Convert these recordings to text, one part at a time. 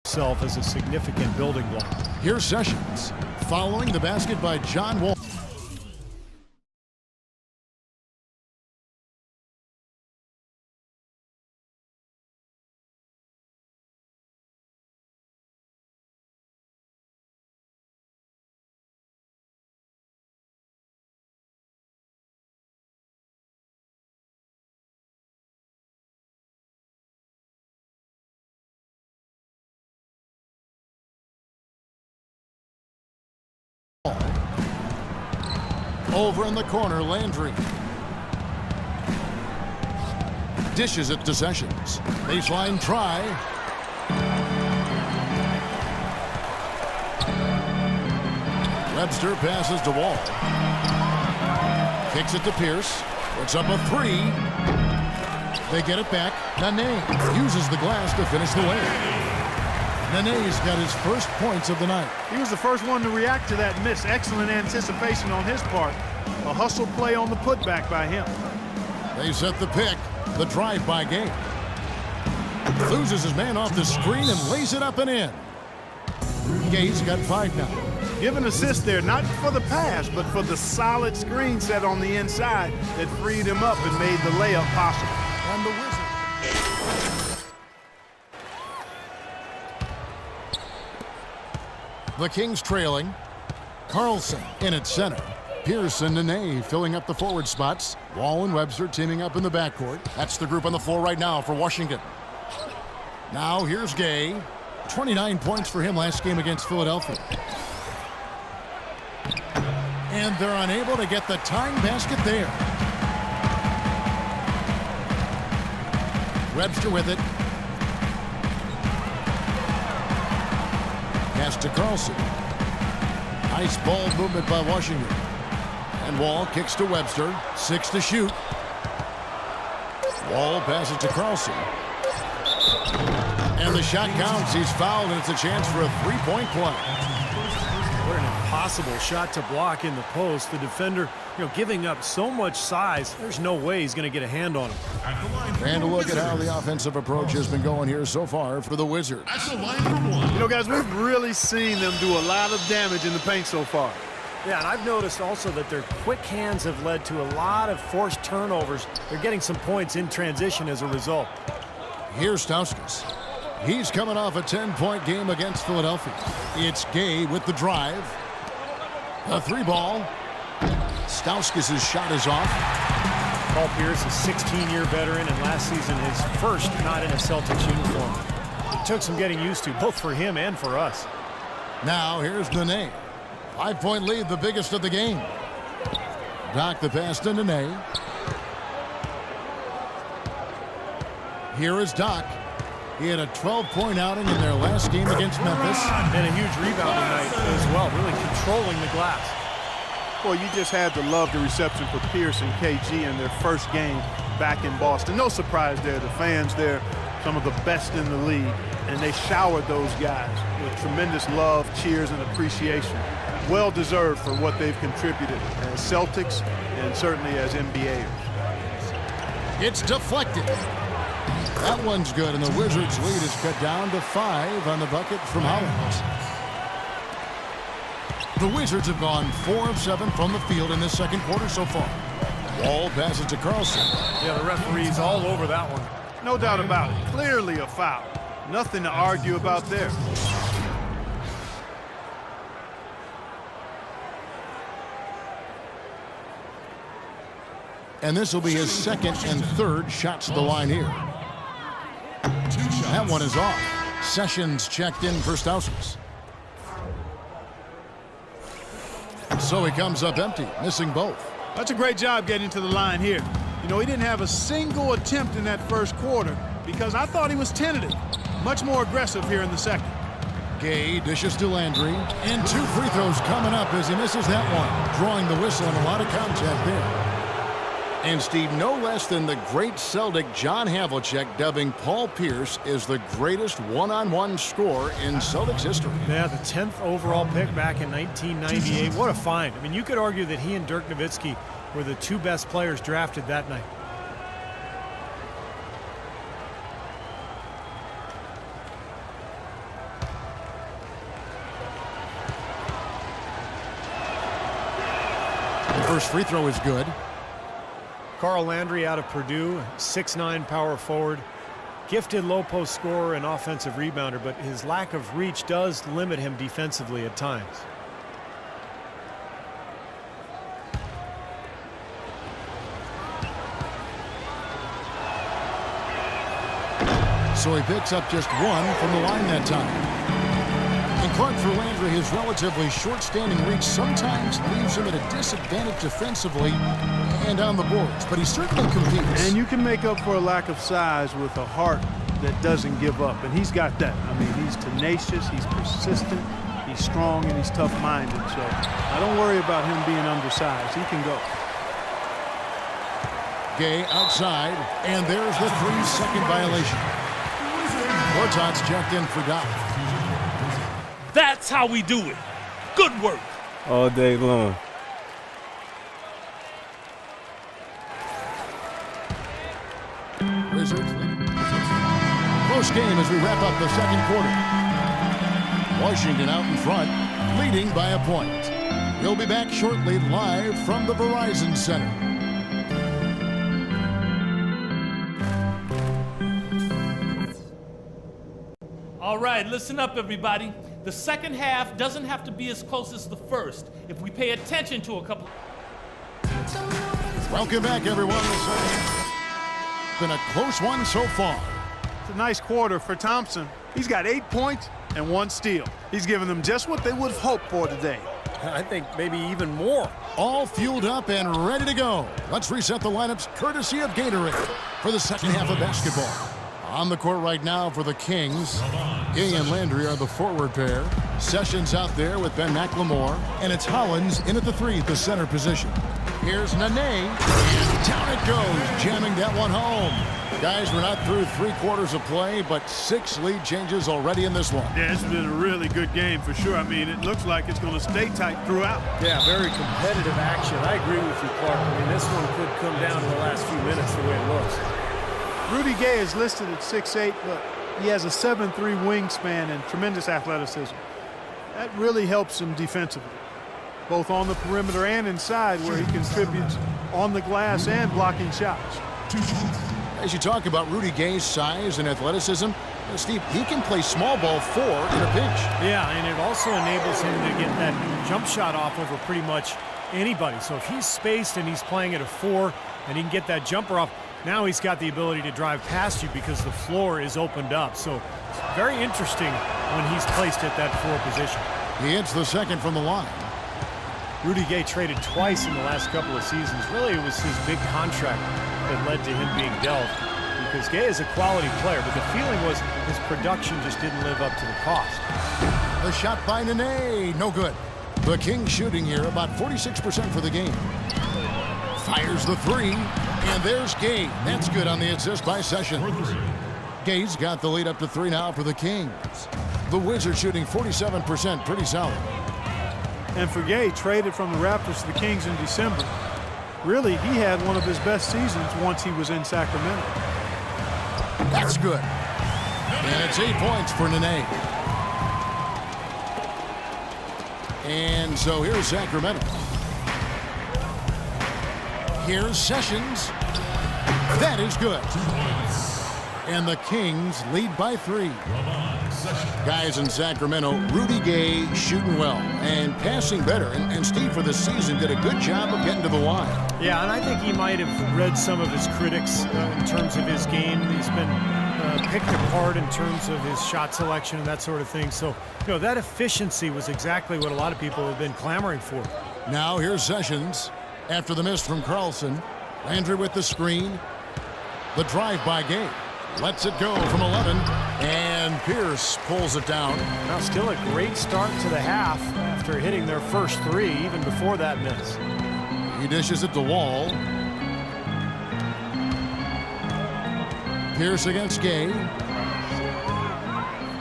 itself as a significant building block. Here's Sessions following the basket by John Wall. Over in the corner, Landry. Dishes it to Sessions. Baseline try. Webster passes to Wall. Kicks it to Pierce. Puts up a three. They get it back. Nene uses the glass to finish the layup. Nene's got his first points of the night. He was the first one to react to that miss. Excellent anticipation on his part. A hustle play on the putback by him. They set the pick. The drive by Gay. Loses his man off the screen and lays it up and in. Gay's got 5 now. Give an assist there, not for the pass, but for the solid screen set on the inside that freed him up and made the layup possible. And the Wizards. The Kings trailing. Carlson in at center. Pearson and Nene filling up the forward spots. Wall and Webster teaming up in the backcourt. That's the group on the floor right now for Washington. Now here's Gay. 29 points for him last game against Philadelphia. And they're unable to get the tying basket there. Webster with it. Pass to Carlson. Nice ball movement by Washington. And Wall kicks to Webster. 6 to shoot. Wall passes to Carlson. And the shot counts. He's fouled, and it's a chance for a three-point play. What an impossible shot to block in the post. The defender, giving up so much size, there's no way he's going to get a hand on him. And a look at how the offensive approach has been going here so far for the Wizards. Guys, we've really seen them do a lot of damage in the paint so far. Yeah, and I've noticed also that their quick hands have led to a lot of forced turnovers. They're getting some points in transition as a result. Here's Stauskas. He's coming off a 10-point game against Philadelphia. It's Gay with the drive. A 3-ball. Stauskas' shot is off. Paul Pierce, a 16-year veteran, and last season his first not in a Celtics uniform. It took some getting used to, both for him and for us. Now here's Nene. 5-point lead, the biggest of the game. Doc the pass to Nene. Here is Doc. He had a 12-point outing in their last game against Memphis. And a huge rebounding night as well, really controlling the glass. Boy, you just had to love the reception for Pierce and KG in their first game back in Boston. No surprise there. The fans there, some of the best in the league, and they showered those guys with tremendous love, cheers, and appreciation. Well deserved for what they've contributed as Celtics and certainly as NBAers. It's deflected. That one's good, and the Wizards' lead is cut down to 5 on the bucket from Hollins. The Wizards have gone 4 of 7 from the field in this second quarter so far. Wall passes to Carlson. Yeah, the referee's all over that one. No doubt about it. Clearly a foul. Nothing to argue about there. And this will be his second and third shots to the line here. That one is off. Sessions checked in for Stauskas. So he comes up empty, missing both. That's a great job getting to the line here. He didn't have a single attempt in that first quarter because I thought he was tentative. Much more aggressive here in the second. Gay dishes to Landry. And 2 free throws coming up as he misses that one. Drawing the whistle and a lot of contact there. And Steve, no less than the great Celtic John Havlicek dubbing Paul Pierce as the greatest one-on-one scorer in Celtics history. Yeah, the 10th overall pick back in 1998. What a find. I mean, you could argue that he and Dirk Nowitzki were the 2 best players drafted that night. First free throw is good. Carl Landry out of Purdue, 6'9" power forward. Gifted low post scorer and offensive rebounder, but his lack of reach does limit him defensively at times. So he picks up just one from the line that time. And Clark, for Landry, his relatively short standing reach sometimes leaves him at a disadvantage defensively and on the boards, but he certainly competes. And you can make up for a lack of size with a heart that doesn't give up, and he's got that. I mean, he's tenacious, he's persistent, he's strong, and he's tough-minded. So I don't worry about him being undersized. He can go. Gay outside, and there's the 3-second violation. Gortat's checked in for Doc. That's how we do it. Good work. All day long. Wizards leading. Close game as we wrap up the second quarter. Washington out in front, leading by a point. We'll be back shortly live from the Verizon Center. All right, listen up, everybody. The second half doesn't have to be as close as the first if we pay attention to a couple. Welcome back, everyone. It's been a close one so far. It's a nice quarter for Thompson. He's got 8 points and 1 steal. He's given them just what they would have hoped for today. I think maybe even more. All fueled up and ready to go. Let's reset the lineups courtesy of Gatorade for the second half of basketball. On the court right now for the Kings, Gay and Landry are the forward pair. Sessions out there with Ben McLemore, and it's Hollins in at the 3 at the center position. Here's Nene, and down it goes, jamming that one home. Guys, we're not through 3 quarters of play, but 6 lead changes already in this one. Yeah, it's been a really good game for sure. I mean, it looks like it's going to stay tight throughout. Yeah, very competitive action. I agree with you, Clark. I mean, this one could come down to the last few minutes the way it looks. Rudy Gay is listed at 6'8", but he has a 7'3" wingspan and tremendous athleticism. That really helps him defensively, both on the perimeter and inside, where he contributes on the glass and blocking shots. As you talk about Rudy Gay's size and athleticism, Steve, he can play small ball 4 in a pinch. Yeah, and it also enables him to get that jump shot off over pretty much anybody. So if he's spaced and he's playing at a 4 and he can get that jumper off, now he's got the ability to drive past you because the floor is opened up. So very interesting when he's placed at that 4 position. He hits the second from the line. Rudy Gay traded twice in the last couple of seasons. Really, it was his big contract that led to him being dealt, because Gay is a quality player, but the feeling was his production just didn't live up to the cost. The shot by Nene, no good. The Kings shooting here about 46% for the game. Fires the 3, and there's Gay. That's good on the assist by Sessions. Gay's got the lead up to 3 now for the Kings. The Wizards shooting 47%, pretty solid. And for Gay, traded from the Raptors to the Kings in December. Really, he had one of his best seasons once he was in Sacramento. That's good. And it's 8 points for Nene. And so here's Sacramento. Here's Sessions. That is good. And the Kings lead by 3. Guys in Sacramento, Rudy Gay shooting well and passing better. And Steve, for this season, did a good job of getting to the line. Yeah, and I think he might have read some of his critics in terms of his game. He's been picked apart in terms of his shot selection and that sort of thing. So, you know, that efficiency was exactly what a lot of people have been clamoring for. Now here's Sessions after the miss from Carlson. Landry with the screen. The drive by Gay. Lets it go from 11, and Pierce pulls it down. Now still a great start to the half after hitting their first 3, even before that miss. He dishes it to Wall. Pierce against Gay.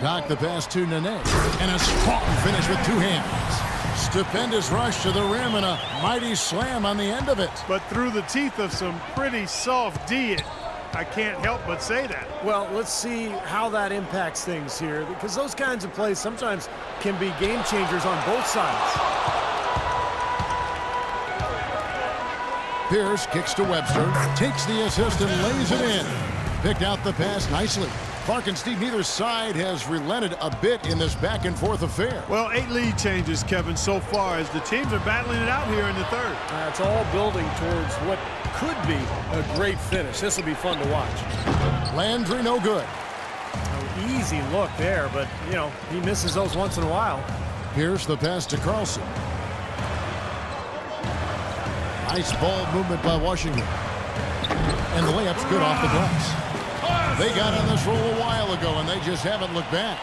Doc the pass to Nene. And a strong finish with 2 hands. Stupendous rush to the rim and a mighty slam on the end of it. But through the teeth of some pretty soft D, I can't help but say that. Well, let's see how that impacts things here, because those kinds of plays sometimes can be game changers on both sides. Pierce kicks to Webster, takes the assist and lays it in. Picked out the pass nicely. Clark and Steve, neither side has relented a bit in this back-and-forth affair. Well, 8 lead changes, Kevin, so far as the teams are battling it out here in the third. It's all building towards what could be a great finish. This will be fun to watch. Landry no good. Easy look there, but, you know, he misses those once in a while. Pierce the pass to Carlson. Nice ball movement by Washington. And the layup's good off the glass. They got on this roll a while ago, and they just haven't looked back.